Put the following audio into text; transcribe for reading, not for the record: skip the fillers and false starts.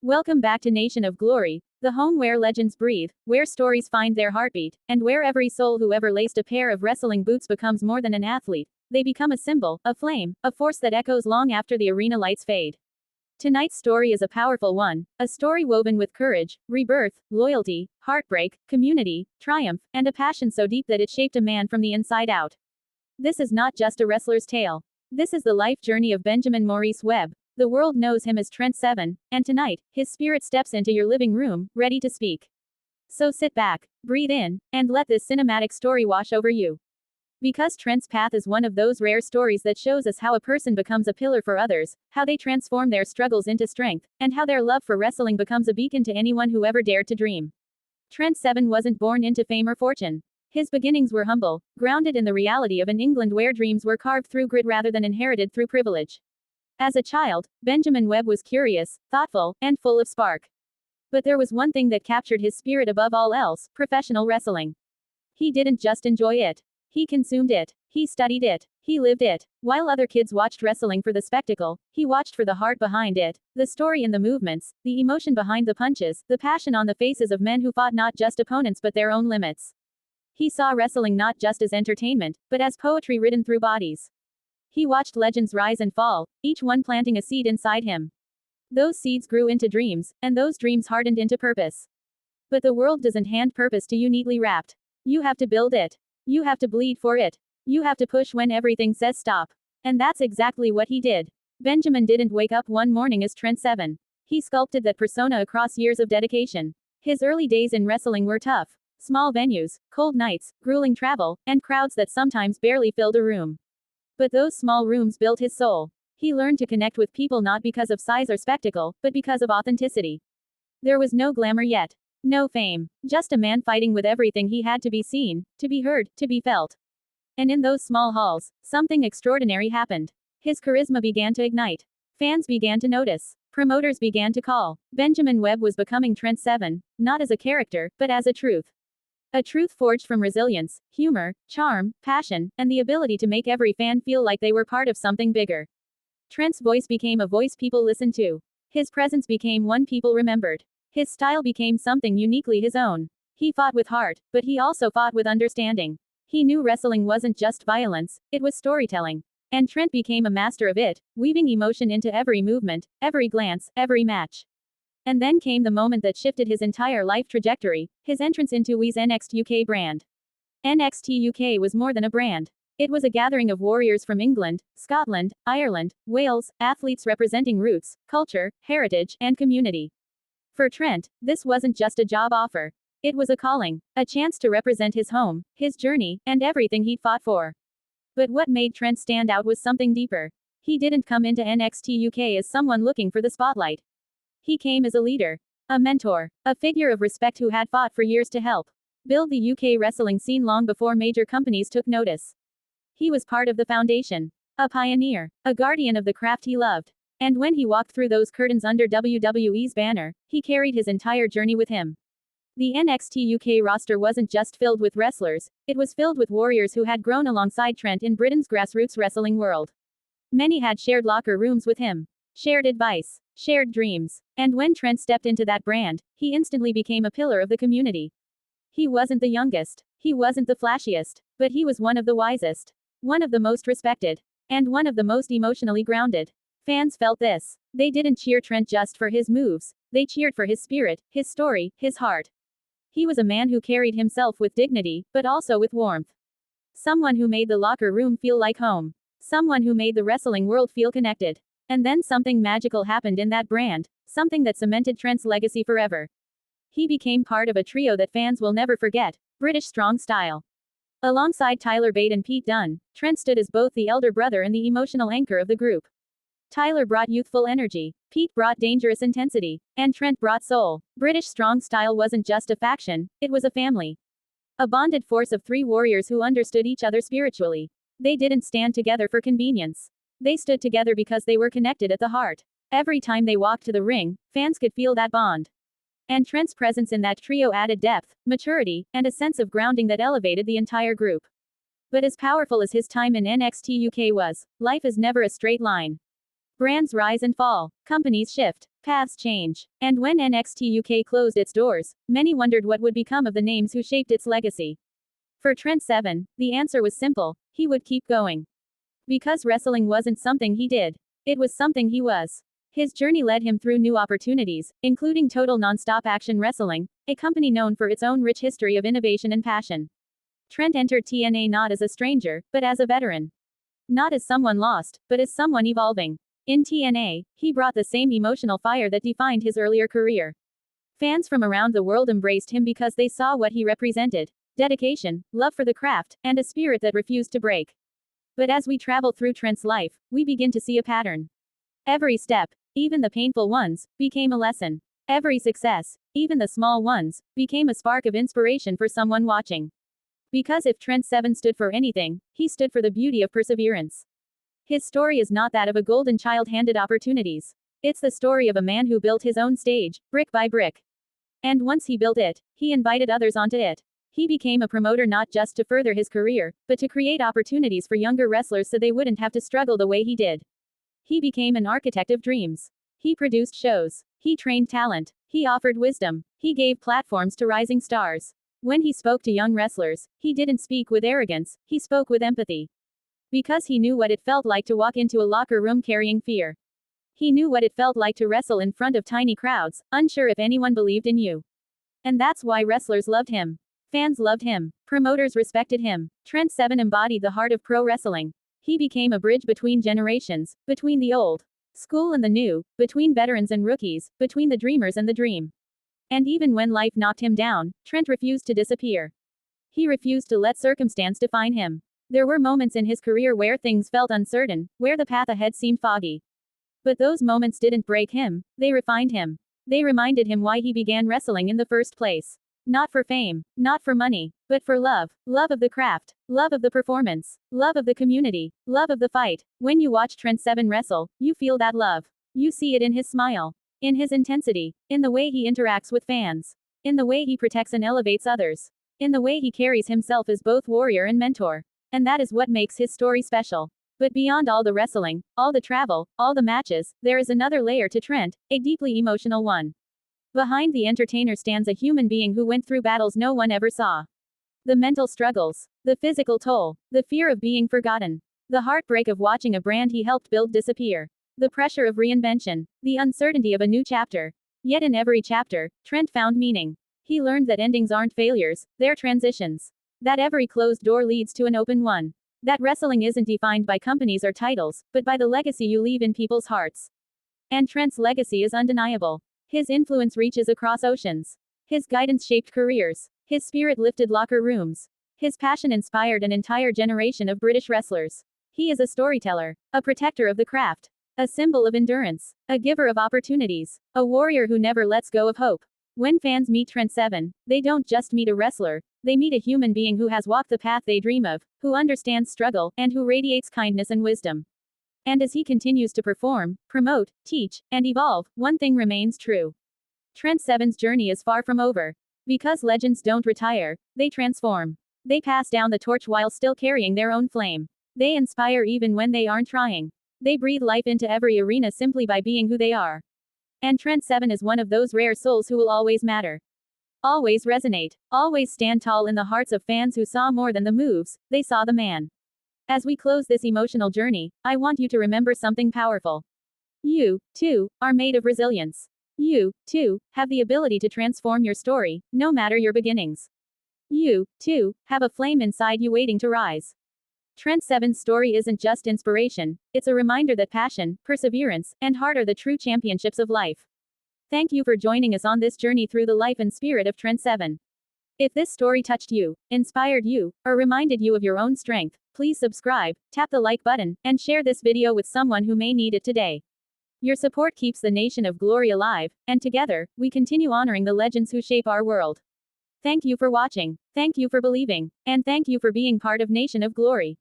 Welcome back to Nation of Glory, the home where legends breathe, where stories find their heartbeat, and where every soul who ever laced a pair of wrestling boots becomes more than an athlete. They become a symbol, a flame, a force that echoes long after the arena lights fade. Tonight's story is a powerful one, a story woven with courage, rebirth, loyalty, heartbreak, community, triumph, and a passion so deep that it shaped a man from the inside out. This is not just a wrestler's tale. This is the life journey of Benjamin Maurice Webb. The world knows him as Trent Seven, and tonight, his spirit steps into your living room, ready to speak. So sit back, breathe in, and let this cinematic story wash over you. Because Trent's path is one of those rare stories that shows us how a person becomes a pillar for others, how they transform their struggles into strength, and how their love for wrestling becomes a beacon to anyone who ever dared to dream. Trent Seven wasn't born into fame or fortune. His beginnings were humble, grounded in the reality of an England where dreams were carved through grit rather than inherited through privilege. As a child, Benjamin Webb was curious, thoughtful, and full of spark. But there was one thing that captured his spirit above all else: professional wrestling. He didn't just enjoy it. He consumed it. He studied it. He lived it. While other kids watched wrestling for the spectacle, he watched for the heart behind it, the story in the movements, the emotion behind the punches, the passion on the faces of men who fought not just opponents but their own limits. He saw wrestling not just as entertainment, but as poetry written through bodies. He watched legends rise and fall, each one planting a seed inside him. Those seeds grew into dreams, and those dreams hardened into purpose. But the world doesn't hand purpose to you neatly wrapped. You have to build it. You have to bleed for it. You have to push when everything says stop. And that's exactly what he did. Benjamin didn't wake up one morning as Trent Seven. He sculpted that persona across years of dedication. His early days in wrestling were tough. Small venues, cold nights, grueling travel, and crowds that sometimes barely filled a room. But those small rooms built his soul. He learned to connect with people not because of size or spectacle, but because of authenticity. There was no glamour yet. No fame. Just a man fighting with everything he had to be seen, to be heard, to be felt. And in those small halls, something extraordinary happened. His charisma began to ignite. Fans began to notice. Promoters began to call. Benjamin Webb was becoming Trent Seven, not as a character, but as a truth. A truth forged from resilience, humor, charm, passion, and the ability to make every fan feel like they were part of something bigger. Trent's voice became a voice people listened to. His presence became one people remembered. His style became something uniquely his own. He fought with heart, but he also fought with understanding. He knew wrestling wasn't just violence, it was storytelling. And Trent became a master of it, weaving emotion into every movement, every glance, every match. And then came the moment that shifted his entire life trajectory: his entrance into WE's NXT UK brand. NXT UK was more than a brand. It was a gathering of warriors from England, Scotland, Ireland, Wales, athletes representing roots, culture, heritage, and community. For Trent, this wasn't just a job offer. It was a calling, a chance to represent his home, his journey, and everything he'd fought for. But what made Trent stand out was something deeper. He didn't come into NXT UK as someone looking for the spotlight. He came as a leader, a mentor, a figure of respect who had fought for years to help build the UK wrestling scene long before major companies took notice. He was part of the foundation, a pioneer, a guardian of the craft he loved. And when he walked through those curtains under WWE's banner, he carried his entire journey with him. The NXT UK roster wasn't just filled with wrestlers, it was filled with warriors who had grown alongside Trent in Britain's grassroots wrestling world. Many had shared locker rooms with him, shared advice, shared dreams. And when Trent stepped into that brand, he instantly became a pillar of the community. He wasn't the youngest, he wasn't the flashiest, but he was one of the wisest, one of the most respected, and one of the most emotionally grounded. Fans felt this. They didn't cheer Trent just for his moves, they cheered for his spirit, his story, his heart. He was a man who carried himself with dignity, but also with warmth. Someone who made the locker room feel like home. Someone who made the wrestling world feel connected. And then something magical happened in that brand, something that cemented Trent's legacy forever. He became part of a trio that fans will never forget: British Strong Style. Alongside Tyler Bate and Pete Dunne, Trent stood as both the elder brother and the emotional anchor of the group. Tyler brought youthful energy, Pete brought dangerous intensity, and Trent brought soul. British Strong Style wasn't just a faction, it was a family. A bonded force of three warriors who understood each other spiritually. They didn't stand together for convenience. They stood together because they were connected at the heart. Every time they walked to the ring, fans could feel that bond. And Trent's presence in that trio added depth, maturity, and a sense of grounding that elevated the entire group. But as powerful as his time in NXT UK was, life is never a straight line. Brands rise and fall. Companies shift. Paths change. And when NXT UK closed its doors, many wondered what would become of the names who shaped its legacy. For Trent Seven, the answer was simple: he would keep going. Because wrestling wasn't something he did. It was something he was. His journey led him through new opportunities, including Total Nonstop Action Wrestling, a company known for its own rich history of innovation and passion. Trent entered TNA not as a stranger, but as a veteran. Not as someone lost, but as someone evolving. In TNA, he brought the same emotional fire that defined his earlier career. Fans from around the world embraced him because they saw what he represented: dedication, love for the craft, and a spirit that refused to break. But as we travel through Trent's life, we begin to see a pattern. Every step, even the painful ones, became a lesson. Every success, even the small ones, became a spark of inspiration for someone watching. Because if Trent Seven stood for anything, he stood for the beauty of perseverance. His story is not that of a golden child handed opportunities. It's the story of a man who built his own stage, brick by brick. And once he built it, he invited others onto it. He became a promoter not just to further his career, but to create opportunities for younger wrestlers so they wouldn't have to struggle the way he did. He became an architect of dreams. He produced shows. He trained talent. He offered wisdom. He gave platforms to rising stars. When he spoke to young wrestlers, he didn't speak with arrogance, he spoke with empathy. Because he knew what it felt like to walk into a locker room carrying fear. He knew what it felt like to wrestle in front of tiny crowds, unsure if anyone believed in you. And that's why wrestlers loved him. Fans loved him. Promoters respected him. Trent Seven embodied the heart of pro wrestling. He became a bridge between generations, between the old school and the new, between veterans and rookies, between the dreamers and the dream. And even when life knocked him down, Trent refused to disappear. He refused to let circumstance define him. There were moments in his career where things felt uncertain, where the path ahead seemed foggy. But those moments didn't break him, they refined him. They reminded him why he began wrestling in the first place. Not for fame, not for money, but for love. Love of the craft, love of the performance, love of the community, love of the fight. When you watch Trent Seven wrestle, you feel that love. You see it in his smile, in his intensity, in the way he interacts with fans, in the way he protects and elevates others, in the way he carries himself as both warrior and mentor. And that is what makes his story special. But beyond all the wrestling, all the travel, all the matches, there is another layer to Trent, a deeply emotional one. Behind the entertainer stands a human being who went through battles no one ever saw. The mental struggles, the physical toll, the fear of being forgotten, the heartbreak of watching a brand he helped build disappear, the pressure of reinvention, the uncertainty of a new chapter. Yet in every chapter, Trent found meaning. He learned that endings aren't failures, they're transitions. That every closed door leads to an open one. That wrestling isn't defined by companies or titles, but by the legacy you leave in people's hearts. And Trent's legacy is undeniable. His influence reaches across oceans. His guidance shaped careers. His spirit lifted locker rooms. His passion inspired an entire generation of British wrestlers. He is a storyteller, a protector of the craft, a symbol of endurance, a giver of opportunities, a warrior who never lets go of hope. When fans meet Trent Seven, they don't just meet a wrestler, they meet a human being who has walked the path they dream of, who understands struggle, and who radiates kindness and wisdom. And as he continues to perform, promote, teach, and evolve, one thing remains true. Trent Seven's journey is far from over. Because legends don't retire, they transform. They pass down the torch while still carrying their own flame. They inspire even when they aren't trying. They breathe life into every arena simply by being who they are. And Trent Seven is one of those rare souls who will always matter. Always resonate. Always stand tall in the hearts of fans who saw more than the moves, they saw the man. As we close this emotional journey, I want you to remember something powerful. You, too, are made of resilience. You, too, have the ability to transform your story, no matter your beginnings. You, too, have a flame inside you waiting to rise. Trent Seven's story isn't just inspiration, it's a reminder that passion, perseverance, and heart are the true championships of life. Thank you for joining us on this journey through the life and spirit of Trent Seven. If this story touched you, inspired you, or reminded you of your own strength, please subscribe, tap the like button, and share this video with someone who may need it today. Your support keeps the nation of glory alive, and together, we continue honoring the legends who shape our world. Thank you for watching, thank you for believing, and thank you for being part of Nation of Glory.